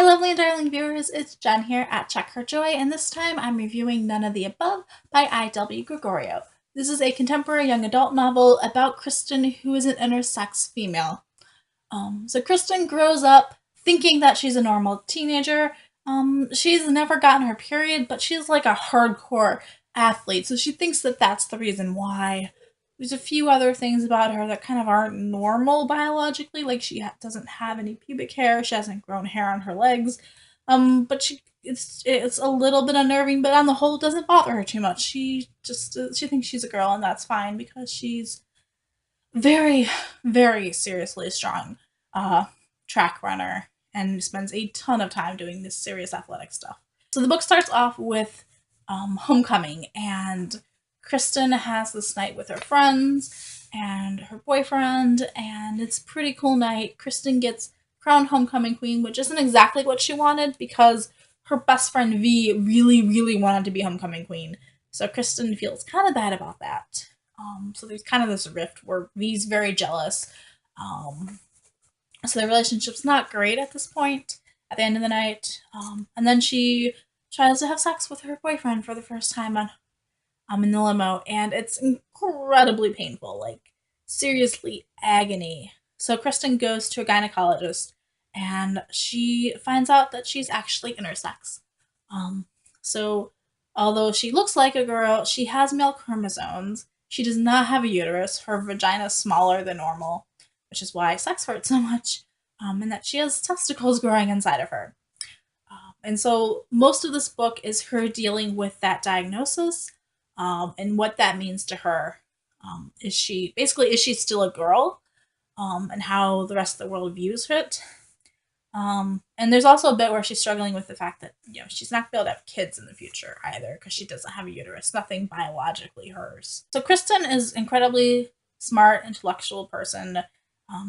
Hi, lovely and darling viewers. It's Jen here at Check Her Joy, and this time I'm reviewing None of the Above by I W Gregorio. This is a contemporary young adult novel about Kristen, who is an intersex female. So Kristen grows up thinking that she's a normal teenager. She's never gotten her period, but she's like a hardcore athlete, so she thinks that that's the reason why. There's a few other things about her that kind of aren't normal biologically, like she doesn't have any pubic hair, she hasn't grown hair on her legs, but it's a little bit unnerving, but on the whole, it doesn't bother her too much. She thinks she's a girl, and that's fine because she's very, very seriously strong uh, track runner and spends a ton of time doing this serious athletic stuff. So the book starts off with homecoming, and Kristen has this night with her friends and her boyfriend, and it's a pretty cool night. Kristen gets crowned homecoming queen, which isn't exactly what she wanted because her best friend V really, really wanted to be homecoming queen. So Kristen feels kind of bad about that. So there's kind of this rift where V's very jealous. Um, so their relationship's not great at this point at the end of the night. And then she tries to have sex with her boyfriend for the first time on in the limo, and it's incredibly painful, like seriously agony. So Kristen goes to a gynecologist, and she finds out that she's actually intersex. Um, so although she looks like a girl, she has male chromosomes. She does not have a uterus. Her vagina is smaller than normal, which is why sex hurts so much, and that she has testicles growing inside of her. And so most of this book is her dealing with that diagnosis and what that means to her. Is she still a girl? And how the rest of the world views it. And there's also a bit where she's struggling with the fact that she's not gonna be able to have kids in the future either because she doesn't have a uterus, nothing biologically hers. So Kristen is incredibly smart, intellectual person.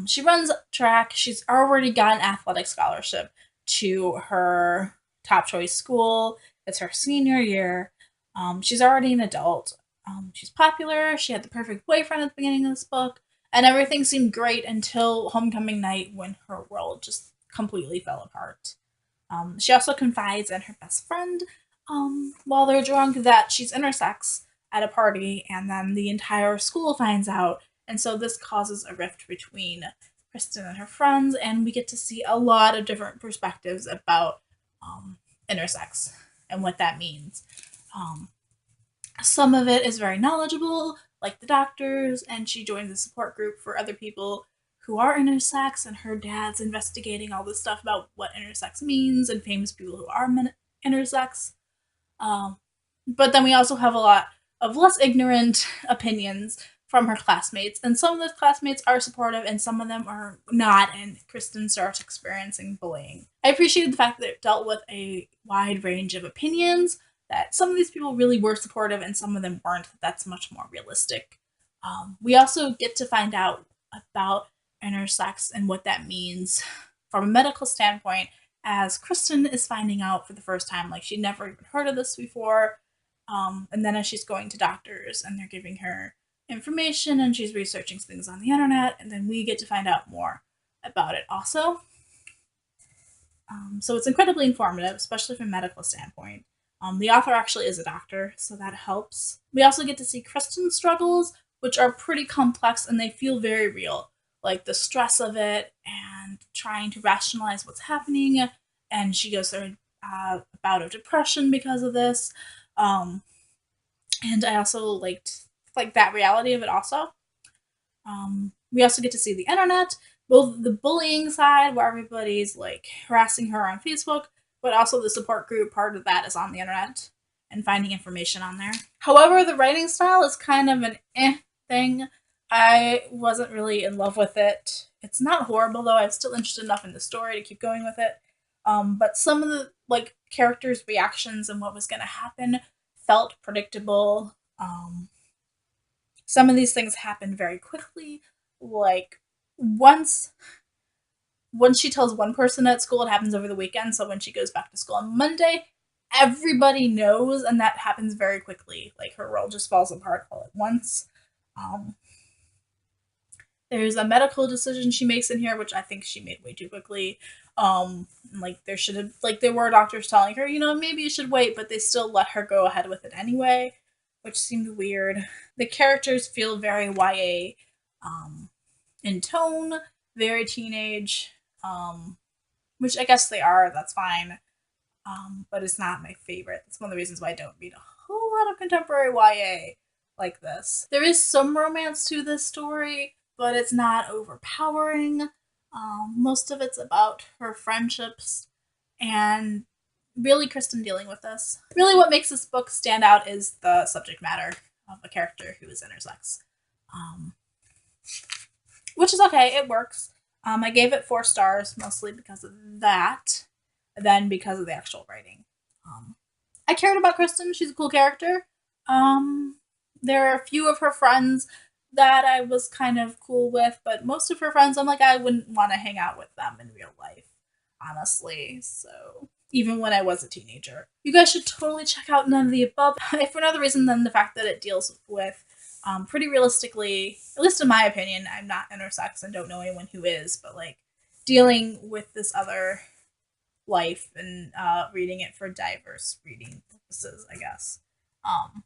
She runs track. She's already got an athletic scholarship to her top choice school. It's her senior year. She's already an adult. She's popular. She had the perfect boyfriend at the beginning of this book, and everything seemed great until homecoming night when her world just completely fell apart. She also confides in her best friend while they're drunk that she's intersex at a party, and then the entire school finds out, and so this causes a rift between Kristen and her friends, and we get to see a lot of different perspectives about intersex and what that means. Um, some of it is very knowledgeable, like the doctors, and she joins a support group for other people who are intersex, and her dad's investigating all this stuff about what intersex means and famous people who are intersex. Um, but then we also have a lot of less ignorant opinions from her classmates, and some of those classmates are supportive and some of them are not, and Kristen starts experiencing bullying. I appreciated the fact that it dealt with a wide range of opinions, that some of these people really were supportive and some of them weren't. That's much more realistic. We also get to find out about intersex and what that means from a medical standpoint, as Kristen is finding out for the first time, like she'd never even heard of this before. And then as she's going to doctors and they're giving her information and she's researching things on the internet, and then we get to find out more about it also. So it's incredibly informative, especially from a medical standpoint. The author actually is a doctor, so that helps. We also get to see Kristen's struggles, which are pretty complex and they feel very real. Like the stress of it and trying to rationalize what's happening. And she goes through a bout of depression because of this. And I also liked like that reality of it also. We also get to see the internet, both the bullying side where everybody's like harassing her on Facebook, but also the support group part of that is on the internet and finding information on there. However, the writing style is kind of an thing. I wasn't really in love with it. It's not horrible though. I'm still interested enough in the story to keep going with it. But some of the like characters' reactions and what was going to happen felt predictable. Some of these things happen very quickly. Like once she tells one person at school, it happens over the weekend. So when she goes back to school on Monday, everybody knows, and that happens very quickly. Like her world just falls apart all at once. Um, there's a medical decision she makes in here, which I think she made way too quickly. Like there should have, like there were doctors telling her, maybe you should wait, but they still let her go ahead with it anyway, which seemed weird. The characters feel very YA in tone, very teenage, which I guess they are. That's fine. But it's not my favorite. That's one of the reasons why I don't read a whole lot of contemporary YA like this. There is some romance to this story, but it's not overpowering. Most of it's about her friendships and really Kristen dealing with this. Really, what makes this book stand out is the subject matter of a character who is intersex, um, which is okay. It works. I gave it 4 stars mostly because of that, than because of the actual writing. Um, I cared about Kristen. She's a cool character. Um, there are a few of her friends that I was kind of cool with, but most of her friends, I'm like, I wouldn't want to hang out with them in real life, honestly. So, even when I was a teenager, you guys should totally check out None of the Above, if for no other reason than the fact that it deals with pretty realistically, at least in my opinion. I'm not intersex and don't know anyone who is, but like dealing with this other life and reading it for diverse reading purposes, I guess. Um,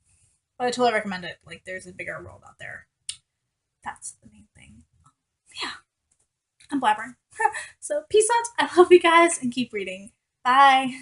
but I totally recommend it. Like, there's a bigger world out there. That's the main thing. Yeah, I'm blabbering. So, peace out. I love you guys and keep reading. Bye.